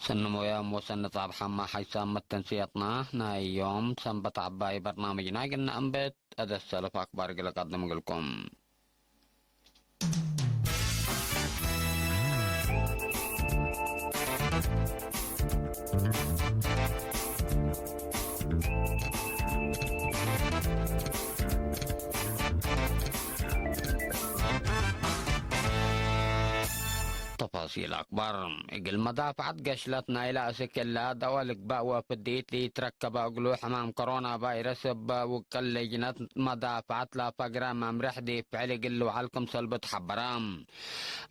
سنمويا موسن طاب حما حيسام التنسيطنا نا يوم سنبت عباي برنامجنا قلنا أنبت أدى السلف أكبر قل قدم لكم. تفاصيل أكبر قل مدافعت قشلتنا إلى سكلا دولك بقوة فديت لي تركب أقلو حمام كورونا فيروس وكل لجنة مدافعت لا فقرة ممرح دي فعل قلو علكم سلبت حبرام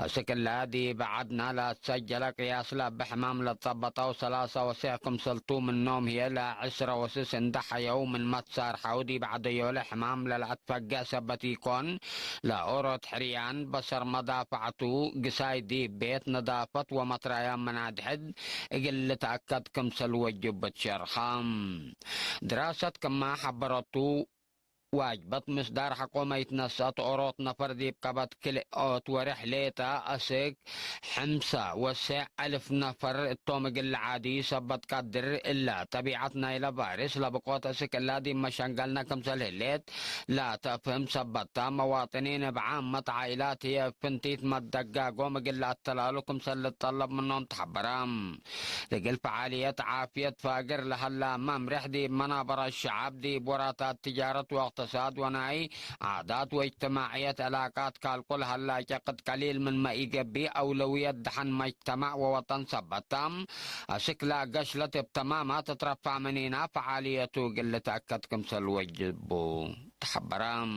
سكلا دي بعدنا لا تسجل قياس لا بحمام لتضبطوا ثلاثة وسيكم سلطو من نوم هي لا عشرة وسس اندح يوم من متسار حودي بعد يول حمام للعتفقة سبتيكون لا أورد حريان بصر مدافعتو قسايدي بيت نظافة ومطريا مناد حد اقل تأكد كم سلوجب بتشرخام دراسة كما حبرتو واجبت مصدار حكومة يتنسط أوروت نفر دي بقبت كل أوت ورحليتا أسيك حمسة وسع ألف نفر التومق العادي سبت قدر إلا طبيعتنا إلى فارس لبقوت أسيك إلا دي مشانقلنا كم سلهليت لا تفهم سبتا مواطنين بعامة عائلات هي فنتيت مدقا قوم قل التلالكم سل الطلب منهم تحبرام لقل فعاليات عافية فاقر لهلا ممرح دي منابر الشعب دي بوراتات تجارة واقتصاد وناي عادات واجتماعية علاقات كالكل هلا قد قليل من ما يقبي أولوية دحن مجتمع ووطن سبتام شكلا قشلة بتماما تترفع منينا فعاليته قل تأكدكم سلوجبو تحبرام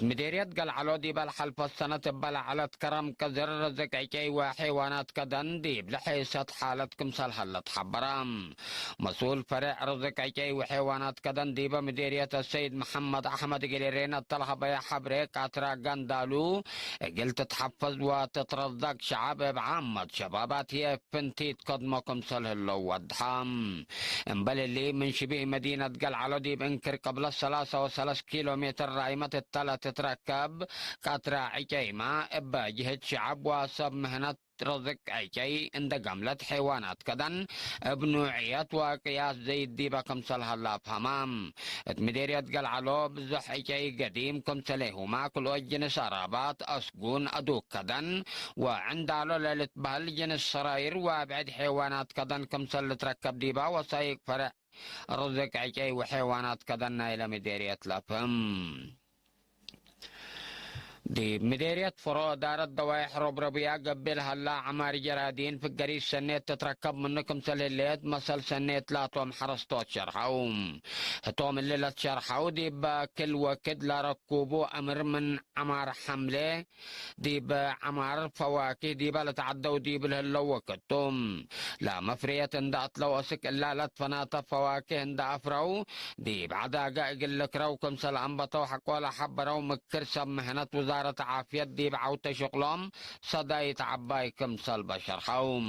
مديرية قلعلو دي بالحلف السنة بلعلة كرم كزر رزق عكي وحيوانات كدن ديب لحيسة حالتكم سلحلة حبرام مسؤول فرع رزق عكي وحيوانات كدن ديب مديرية السيد محمد أحمد قليرين الطلحة يا حبري كاترا قندالو قلت تحفظ وتترزق شعب بعامة شبابات هي فنتيت قدمكم سلحلو ودحام انبل اللي من شبه مدينة قلعلو ديب انكر قبل 3 كيلومتر رايمة التلة تتركب قطرة عجيمة بجهة شعب وصب مهنة رزق عجي عند قملة حيوانات كدن بنوعية وقياس زي الديبة كمسل هلا بهمام مديرية قلعلو بزح عجي قديم كمسله وما كل جنس عربات أسقون أدوك كدن وعندالو للتبهل جنس سراير وابعد حيوانات كدن كمسل تركب ديبة وسايق فرع رزق عجي وحيوانات كدن إلى مديرية لفهم دي مديرية فرو دار الضوايح ربربيا قبل هلا عمار جرادين في القريش سنيت تتركب منكم سليليت مسل سنيت لا توم حرستوت شرحوم توم الليلة شرحو دي بكل وكد لا ركوبو أمر من عمار حملة دي بعمار فواكه دي بلتعدو دي بالهلو وكتوم لا مفرية اندات لو أسك إلا لتفنات فواكه اند أفرو دي بعدا قاقل لك روكم سلام بطو حقولا حبرو مكر سب مهنة وزارة عافية دي بعوت شغلهم صدايت عبايكم سلب شرحوم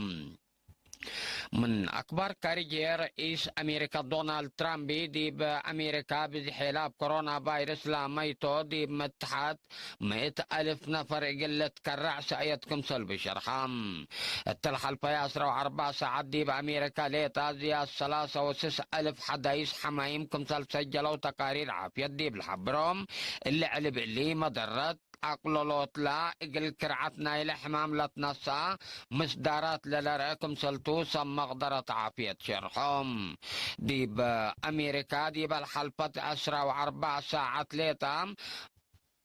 من أكبر كاريجي رئيس أمريكا دونالد ترامب دي بأمريكا بحلاب كورونا فيروس لا ميتو دي متحد 100,000 نفر قلة كرع سأيتكم سلب شرحام التلحة الفياسرة 4 ساعات دي بأمريكا ليتا زي 3,600 حدايس حمايمكم سلب سجلوا تقارير عافية دي بالحبرهم اللي علب اللي مضرت أقللوت لا إقل كرعتنا إلى حمام لتنسى مصدارات للرأيكم سلطو سم مقدرة عافية شرحهم دي بأمريكا دي بالحلفة 4 ساعات ليتا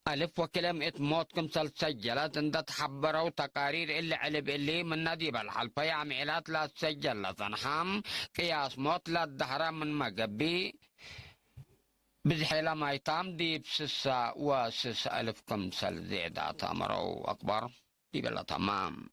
1000 وكلمة موتكم سجلت عند تحبروا تقارير اللي علب اللي من نادي بالحلفة يعملات لا تسجل لتنحام قياس موت لا الدهرة من مقبي بزحيلا ما يتام دي بسسا وسس ألف كمسل زيادة تامرو أكبر دي بلا تمام